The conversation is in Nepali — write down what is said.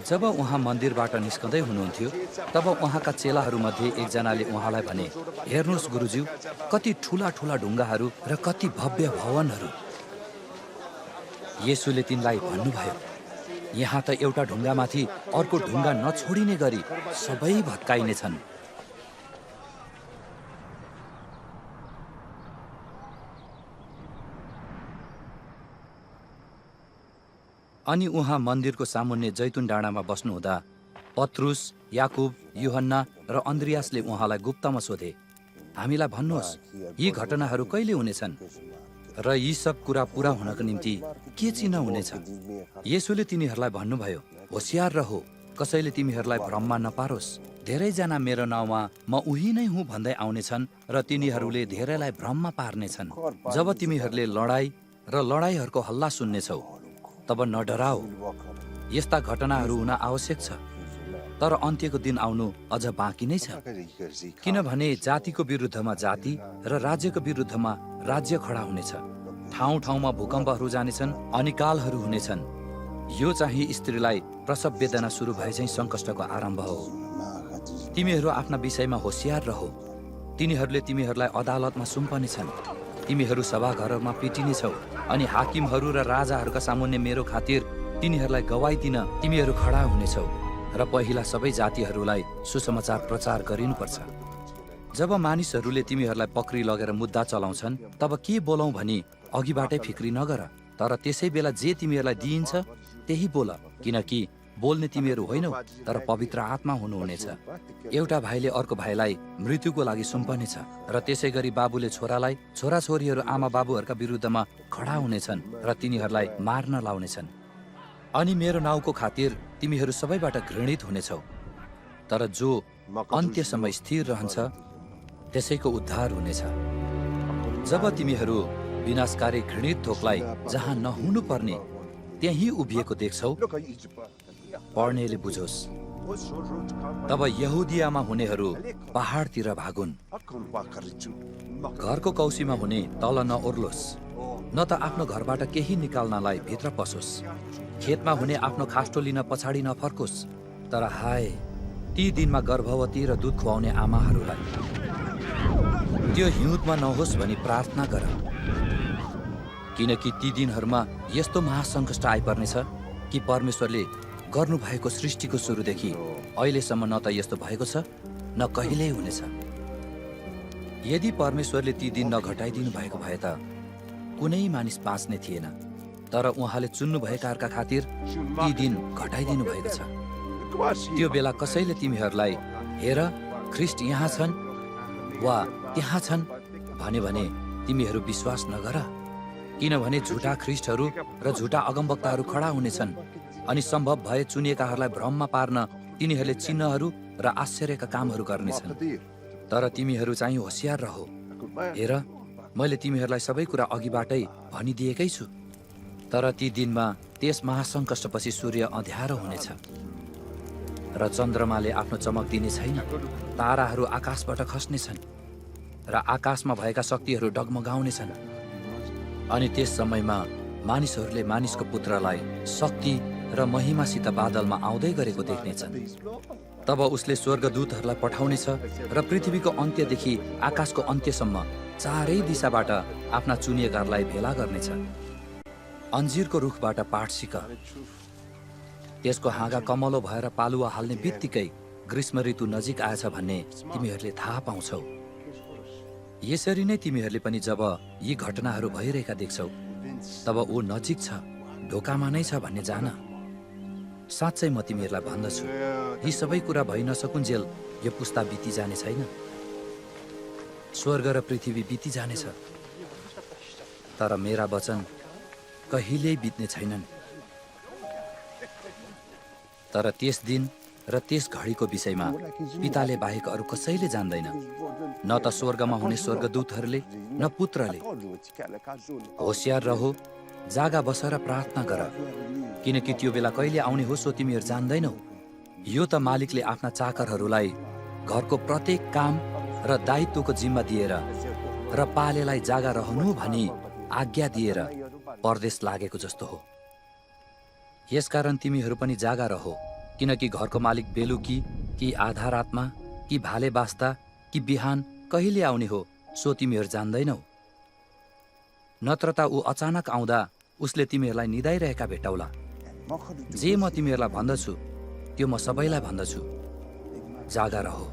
जब उहाँ मन्दिरबाट निस्कँदै हुनुहुन्थ्यो तब उहाँका चेलाहरूमध्ये एकजनाले उहाँलाई भने, हेर्नुहोस् गुरुज्यू, कति ठुला ठुला ढुङ्गाहरू र कति भव्य भवनहरू। येशूले तिनलाई भन्नुभयो, यहाँ त एउटा ढुङ्गामाथि अर्को ढुङ्गा नछोडिने गरी सबै भत्काइनेछन्। अनि उहाँ मन्दिरको सामुन्ने जैतुन डाँडामा बस्नुहुँदा पत्रुस, याकुब, यूहन्ना र अन्द्रियासले उहाँलाई गुप्तमा सोधे, हामीलाई भन्नुहोस्, यी घटनाहरू कहिले हुनेछन् र यी सब कुरा पूरा हुनको निम्ति के चिन्ह हुनेछ? येशूले तिनीहरूलाई भन्नुभयो, होशियार रहो, कसैले तिमीहरूलाई भ्रममा नपारोस्। धेरैजना मेरो नाउँमा म उही नै हुँ भन्दै आउनेछन् र तिनीहरूले धेरैलाई भ्रममा पार्नेछन्। जब तिमीहरूले लडाई र लडाईहरूको हल्ला सुन्नेछौ तब नडराओ, यस्ता घटनाहरू हुन आवश्यक छ, तर अन्त्यको दिन आउनु अझ बाँकी नै छ। किनभने जातिको विरुद्धमा जाति र राज्यको विरुद्धमा राज्य खडा हुनेछ। ठाउँ ठाउँमा भूकम्पहरू जानेछन्, अनिकालहरू हुनेछन्। यो चाहिँ स्त्रीलाई प्रसव वेदना सुरु भए चाहिँ सङ्कष्टको आरम्भ हो। तिमीहरू आफ्ना विषयमा होशियार रहो, तिनीहरूले तिमीहरूलाई अदालतमा सुम्पनेछन्, तिमीहरू सभाघरहरूमा पिटिनेछौ अनि हाकिमहरू र राजाहरूका सामुन्ने मेरो खातिर तिनीहरूलाई गवाई दिन तिमीहरू खडा हुनेछौ र पहिला सबै जातिहरूलाई सुसमाचार प्रचार गरिनुपर्छ। जब मानिसहरूले तिमीहरूलाई पक्री लगेर मुद्दा चलाउँछन् तब के बोलौँ भनी अघिबाटै फिक्री नगर, तर त्यसै बेला जे तिमीहरूलाई दिइन्छ त्यही बोल, किनकि बोल्ने तिमीहरू होइनौ तर पवित्र आत्मा हुनुहुनेछ। एउटा भाइले अर्को भाइलाई मृत्युको लागि सुम्पनेछ र त्यसै गरी बाबुले छोरालाई, छोराछोरीहरू आमा बाबुहरूका विरुद्धमा खडा हुनेछन् र तिनीहरूलाई मार्न लाउनेछन्। अनि मेरो नाउँको खातिर तिमीहरू सबैबाट घृणित हुनेछौ, तर जो अन्त्यसम्म स्थिर रहन्छ त्यसैको उद्धार हुनेछ। जब तिमीहरू विनाशकारी घृणित थोकलाई जहाँ नहुनु पर्ने त्यही उभिएको देख्छौ, पढ्नेले बुझोस्। तब यहुदियामा हुनेहरू पहाडतिर भागुन्, घरको कौसीमा हुने तल नओर्लोस्, न त आफ्नो घरबाट केही निकाल्नलाई भित्र पसोस्। खेतमा हुने आफ्नो खास्टो लिन पछाडि नफर्कोस्, तर हाय ती दिनमा गर्भवती र दुध खुवाउने आमाहरूलाई, त्यो हिउँदमा नहोस् भनी प्रार्थना गर, किनकि ती दिनहरूमा यस्तो महासङ्कष्ट आइपर्नेछ कि परमेश्वरले गर्नुभएको सृष्टिको सुरुदेखि अहिलेसम्म न त यस्तो भएको छ न कहिल्यै हुनेछ। यदि परमेश्वरले ती दिन नघटाइदिनु भएको भए त कुनै मानिस बाँच्ने थिएन, तर उहाँले चुन्नुभएकाहरूका खातिर ती दिन घटाइदिनु भएको छ। त्यो बेला कसैले तिमीहरूलाई हेर ख्रिस्ट यहाँ छन् वा त्यहाँ छन् भन्यो भने तिमीहरू विश्वास नगर, किनभने झुटा ख्रिस्टहरू र झुटा अगमवक्ताहरू खडा हुनेछन् अनि सम्भव भए चुनिएकाहरूलाई भ्रममा पार्न तिनीहरूले चिन्हहरू र आश्चर्यका कामहरू गर्नेछन्। तर तिमीहरू चाहिँ होशियार रहो, हेर मैले तिमीहरूलाई सबै कुरा अघिबाटै भनिदिएकै छु। तर ती दिनमा त्यस महासङ्कष्टपछि सूर्य अँध्यारो हुनेछ र चन्द्रमाले आफ्नो चमक दिने छैन, ताराहरू आकाशबाट खस्नेछन् र आकाशमा भएका शक्तिहरू डगमगाउनेछन्। अनि त्यस समयमा मानिसहरूले मानिसको पुत्रलाई शक्ति र महिमासित बादलमा आउँदै गरेको देख्नेछन्। तब उसले स्वर्गदूतहरूलाई पठाउनेछ र पृथ्वीको अन्त्यदेखि आकाशको अन्त्यसम्म चारै दिशाबाट आफ्ना चुनिएकाहरूलाई भेला गर्नेछ। अन्जिरको रुखबाट पाठ सिक, त्यसको हाँगा कमलो भएर पालुवा हाल्ने बित्तिकै ग्रीष्म ऋतु नजिक आएछ भन्ने तिमीहरूले थाहा पाउँछौ। यसरी नै तिमीहरूले पनि जब यी घटनाहरू भइरहेका देख्छौ तब ऊ नजिक छ, ढोकामा नै छ भन्ने जान। साँच्चै म तिमीहरूलाई भन्दछु, यी सबै कुरा भइ नसकुन्जेल यो पुस्ता बिति जाने छैन। स्वर्ग र पृथ्वी बिति जानेछ, तर मेरा वचन कहिल्यै बित्ने छैनन्। तर त्यस दिन र त्यस घडीको विषयमा पिताले बाहेक अरू कसैले जान्दैन, न त स्वर्गमा हुने स्वर्गदूतहरूले न पुत्रले। होशियार रहो, जागा बस र प्रार्थना गर, किनकि त्यो बेला कहिले आउने हो सो तिमीहरू जान्दैनौ। यो त मालिकले आफ्ना चाकरहरूलाई घरको प्रत्येक काम र दायित्वको जिम्मा दिएर र पालेलाई जागा रहनु भनी आज्ञा दिएर परदेश लागेको जस्तो हो। यसकारण तिमीहरू पनि जागा रहो किनकि घरको मालिक बेलुकी कि आधा रातमा कि भाले बास्ता कि बिहान कहिले आउने हो सो तिमीहरू जान्दैनौ। नत्र त ऊ अचानक आउँदा उसले तिमीहरूलाई निदाइरहेका भेटाउला। जे म तिमीहरूलाई भन्दछु त्यो म सबैलाई भन्दछु, जागा रहो।